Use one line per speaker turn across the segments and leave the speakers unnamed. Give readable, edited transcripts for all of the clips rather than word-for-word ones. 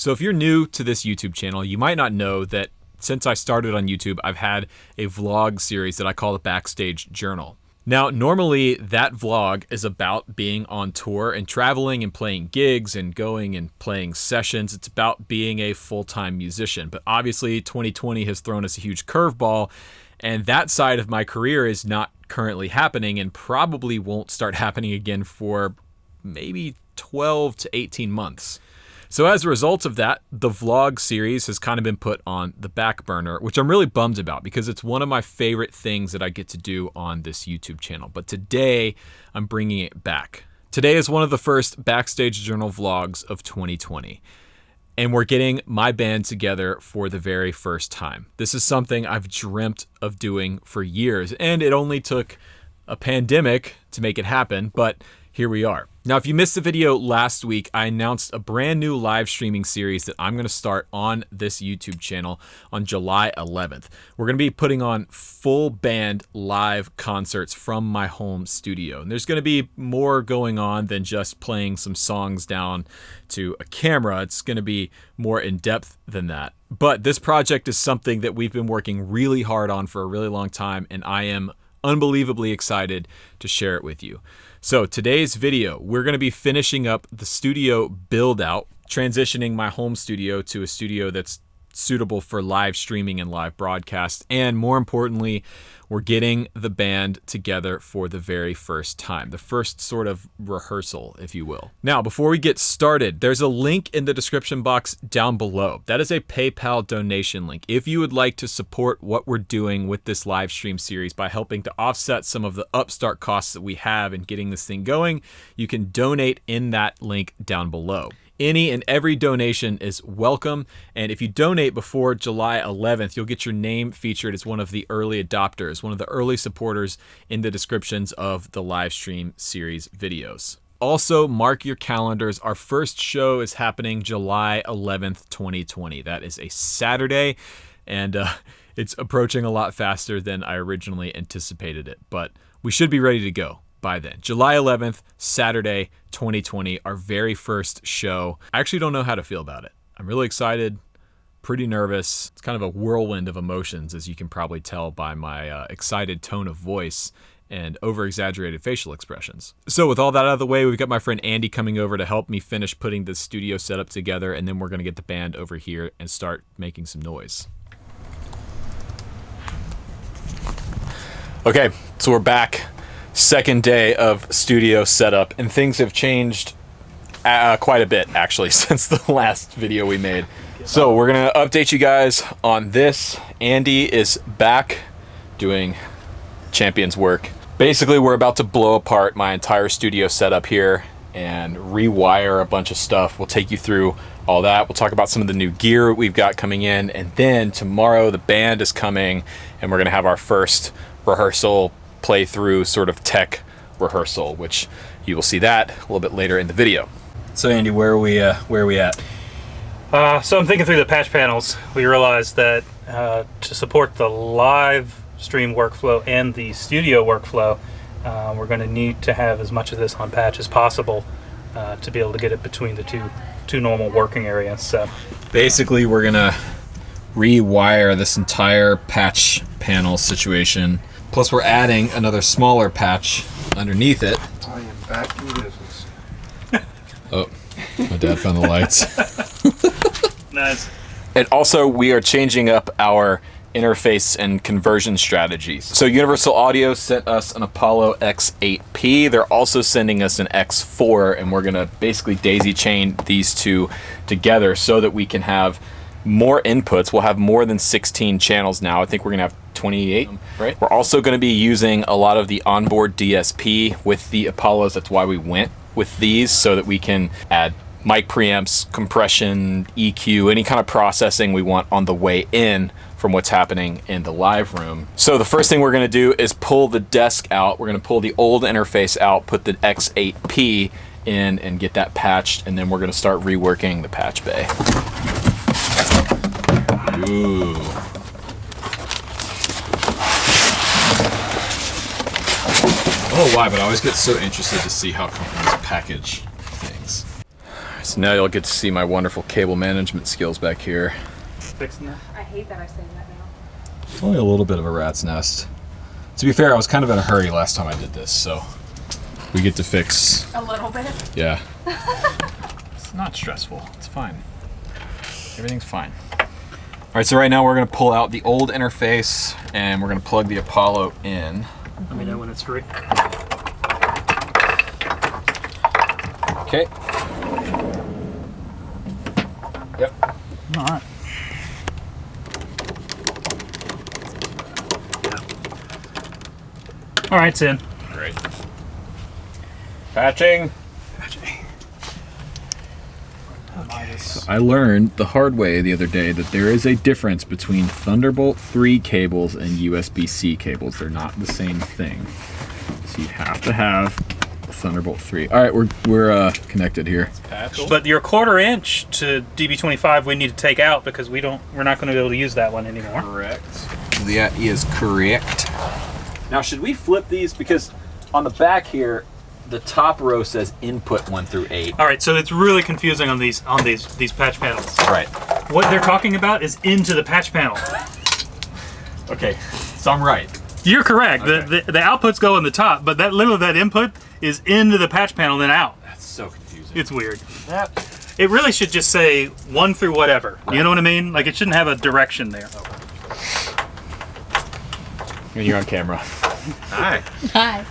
So if you're new to this YouTube channel, you might not know that since I started on YouTube, I've had a vlog series that I call the Backstage Journal. Now, normally that vlog is about being on tour and traveling and playing gigs and going and playing sessions. It's about being a full-time musician. But obviously 2020 has thrown us a huge curveball, and that side of my career is not currently happening and probably won't start happening again for maybe 12 to 18 months. So as a result of that, the vlog series has kind of been put on the back burner, which I'm really bummed about because it's one of my favorite things that I get to do on this YouTube channel. But today, I'm bringing it back. Today is one of the first Backstage Journal vlogs of 2020. And we're getting my band together for the very first time. This is something I've dreamt of doing for years, and it only took a pandemic to make it happen, but here we are. Now, if you missed the video last week, I announced a brand new live streaming series that I'm going to start on this YouTube channel on July 11th. We're going to be putting on full band live concerts from my home studio. And there's going to be more going on than just playing some songs down to a camera. It's going to be more in depth than that. But this project is something that we've been working really hard on for a really long time, and I am unbelievably excited to share it with you. So today's video, we're going to be finishing up the studio build out, transitioning my home studio to a studio that's suitable for live streaming and live broadcast. And more importantly, we're getting the band together for the very first time, the first sort of rehearsal, if you will. Now, before we get started, there's a link in the description box down below. That is a PayPal donation link. If you would like to support what we're doing with this live stream series by helping to offset some of the upstart costs that we have in getting this thing going, you can donate in that link down below. Any and every donation is welcome, and if you donate before July 11th, you'll get your name featured as one of the early adopters, one of the early supporters in the descriptions of the live stream series videos. Also, mark your calendars. Our first show is happening July 11th, 2020. That is a Saturday, and it's approaching a lot faster than I originally anticipated it, but we should be ready to go by then. July 11th, Saturday, 2020, our very first show. I actually don't know how to feel about it. I'm really excited, pretty nervous. It's kind of a whirlwind of emotions, as you can probably tell by my excited tone of voice and over-exaggerated facial expressions. So with all that out of the way, we've got my friend Andy coming over to help me finish putting the studio setup together, and then we're going to get the band over here and start making some noise. Okay, so we're back. Second day of studio setup, and things have changed quite a bit actually since the last video we made. So we're gonna update you guys on this. Andy is back doing champion's work. Basically, we're about to blow apart my entire studio setup here and rewire a bunch of stuff. We'll take you through all that. We'll talk about some of the new gear we've got coming in, and then tomorrow the band is coming and we're gonna have our first rehearsal playthrough sort of tech rehearsal, which you will see that a little bit later in the video.
So Andy, where are we at?
So I'm thinking through the patch panels. We realized that to support the live stream workflow and the studio workflow, we're going to need to have as much of this on patch as possible to be able to get it between the two normal working areas. So
basically, we're gonna rewire this entire patch panel situation. Plus, we're adding another smaller patch underneath it.
I am back in business.
Oh, my dad found the lights.
nice.
And also, we are changing up our interface and conversion strategies. So Universal Audio sent us an Apollo X8P. They're also sending us an X4, and we're gonna basically daisy chain these two together so that we can have more inputs. We'll have more than 16 channels now. I think we're gonna have 28, right? We're also gonna be using a lot of the onboard DSP with the Apollos. That's why we went with these, so that we can add mic preamps, compression, EQ, any kind of processing we want on the way in from what's happening in the live room. So the first thing we're gonna do is pull the desk out. We're gonna pull the old interface out, put the X8P in and get that patched, and then we're gonna start reworking the patch bay. Ooh. I don't know why, but I always get so interested to see how companies package things. Alright, so So now you'll get to see my wonderful cable management skills back here.
Fixing that.
I hate that I say that now.
Only a little bit of a rat's nest. To be fair, I was kind of in a hurry last time I did this, so we get to fix.
A little bit.
Yeah. It's not stressful. It's fine. Everything's fine. All right, so right now we're going to pull out the old interface and we're going to plug the Apollo in.
Let me know when it's free.
Okay. Yep.
All right. All right, it's in.
Great. Patching. So I learned the hard way the other day that there is a difference between Thunderbolt 3 cables and USB-C cables. They're not the same thing. So you have to have a Thunderbolt 3. All right, we're connected here.
But your 1/4 inch to DB25 we need to take out because we're not going to be able to use that one anymore.
Correct. That is correct. Now, should we flip these? Because on the back here, the top row says input 1 through 8.
All right, so it's really confusing on these patch panels.
Right.
What they're talking about is into the patch panel.
Okay, so I'm right.
You're correct.
Okay.
The outputs go on the top, but that input is into the patch panel then out.
That's so confusing.
It's weird. It really should just say 1 through whatever. Right. You know what I mean? Like it shouldn't have a direction there.
You're on camera.
Hi.
Hi.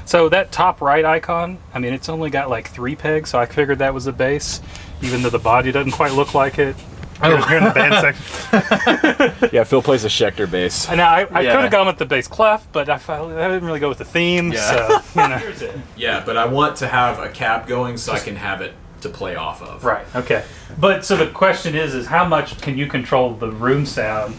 So that top right icon, I mean, it's only got like 3 pegs, so I figured that was the base, even though the body doesn't quite look like it. Here in the band section.
Yeah, Phil plays a Schecter bass.
And I could have gone with the bass clef, but I didn't really go with the theme.
Yeah.
So, you know.
Yeah, but I want to have a cab going so I can have it to play off of.
Right. Okay. But so the question is how much can you control the room sound?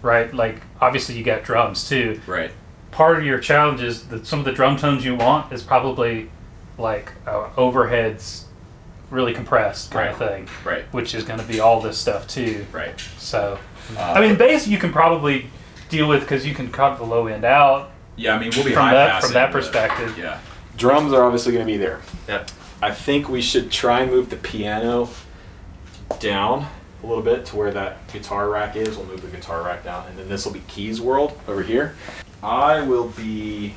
Right. Like obviously you got drums too.
Right.
Part of your challenge is that some of the drum tones you want is probably like overheads really compressed kind of thing.
Right.
Which is going to be all this stuff too.
Right.
So, I mean, bass you can probably deal with because you can cut the low end out.
Yeah, I mean, we'll be
from
high
that
passing,
from that
but,
perspective.
Yeah. Drums are obviously going to be there.
Yep.
I think we should try and move the piano down a little bit to where that guitar rack is. We'll move the guitar rack down, and then this will be keys world over here. I will be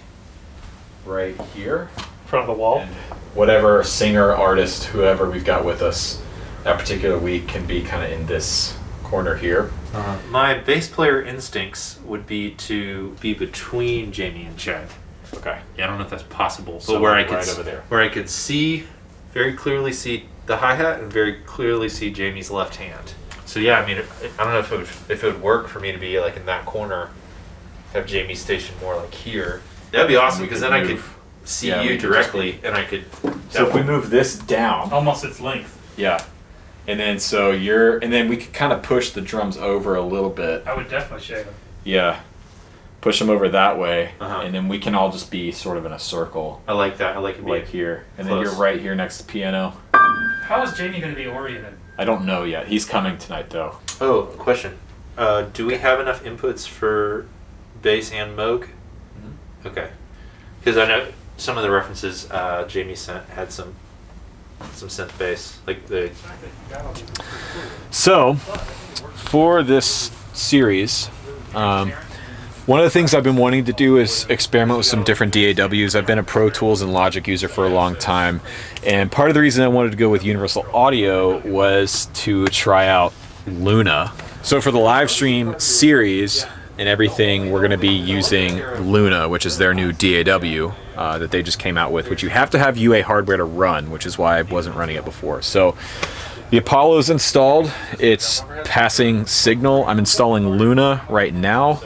right here.
In front of the wall.
And whatever singer, artist, whoever we've got with us that particular week can be kind of in this corner here.
My bass player instincts would be to be between Jamie and Chad.
Okay.
Yeah, I don't know if that's possible, but
So
where I
right
could
over there.
where I could see very clearly see the hi-hat and very clearly see Jamie's left hand. So yeah, I mean, I don't know if it would work for me to be like in that corner, have Jamie stationed more like here. That'd be awesome because then I could see you directly and I could.
So if we move this down,
Almost its length.
yeah, and then and then we could kind of push the drums over a little bit.
I would definitely shave them.
Yeah, push them over that way,
Uh-huh.
and then we can all just be sort of in a circle,
I like that. I like it
like
being
here, and
close.
then you're right here next to the piano.
How is Jamie going to be oriented?
I don't know yet. He's coming tonight though.
Oh, question. Do we have enough inputs for bass and Moog?
Mm-hmm.
Okay. Because I know some of the references Jamie sent had some synth bass, like the.
So, for this series, one of the things I've been wanting to do is experiment with some different DAWs. I've been a Pro Tools and Logic user for a long time, and part of the reason I wanted to go with Universal Audio was to try out Luna. So for the live stream series and everything, we're going to be using Luna, which is their new DAW that they just came out with, which you have to have UA hardware to run, which is why I wasn't running it before. So the Apollo is installed. It's passing signal. I'm installing Luna right now,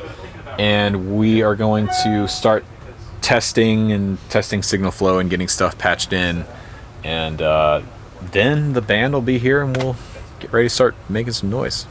and we are going to start testing signal flow and getting stuff patched in, and then the band will be here and we'll get ready to start making some noise.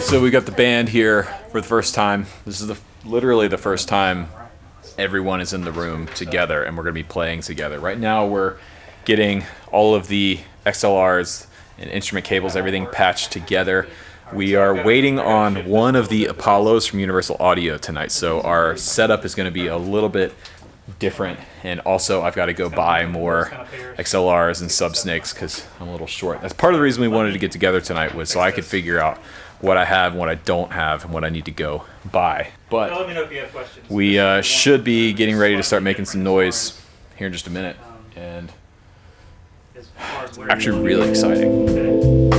So we got the band here for the first time. This is literally the first time everyone is in the room together, and we're going to be playing together. Right now we're getting all of the XLRs and instrument cables, everything patched together. We are waiting on one of the Apollos from Universal Audio tonight, so our setup is going to be a little bit different, and also I've got to go buy more XLRs and Subsnakes because I'm a little short. That's part of the reason we wanted to get together tonight, was so I could figure out what I have and what I don't have and what I need to go buy. But
Let me know if you have questions.
we should be getting ready to start making some noise here in just a minute, and it's actually really exciting.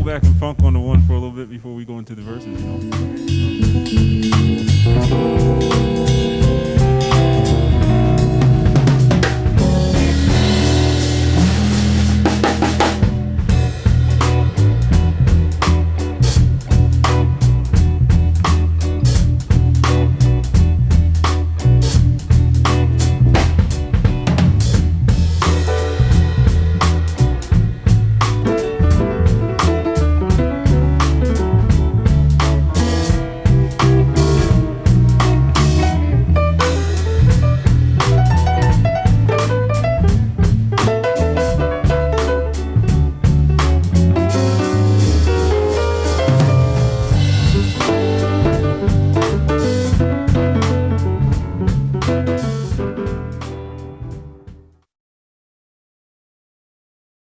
Back and funk on the one for a little bit before we go into the verses, you know?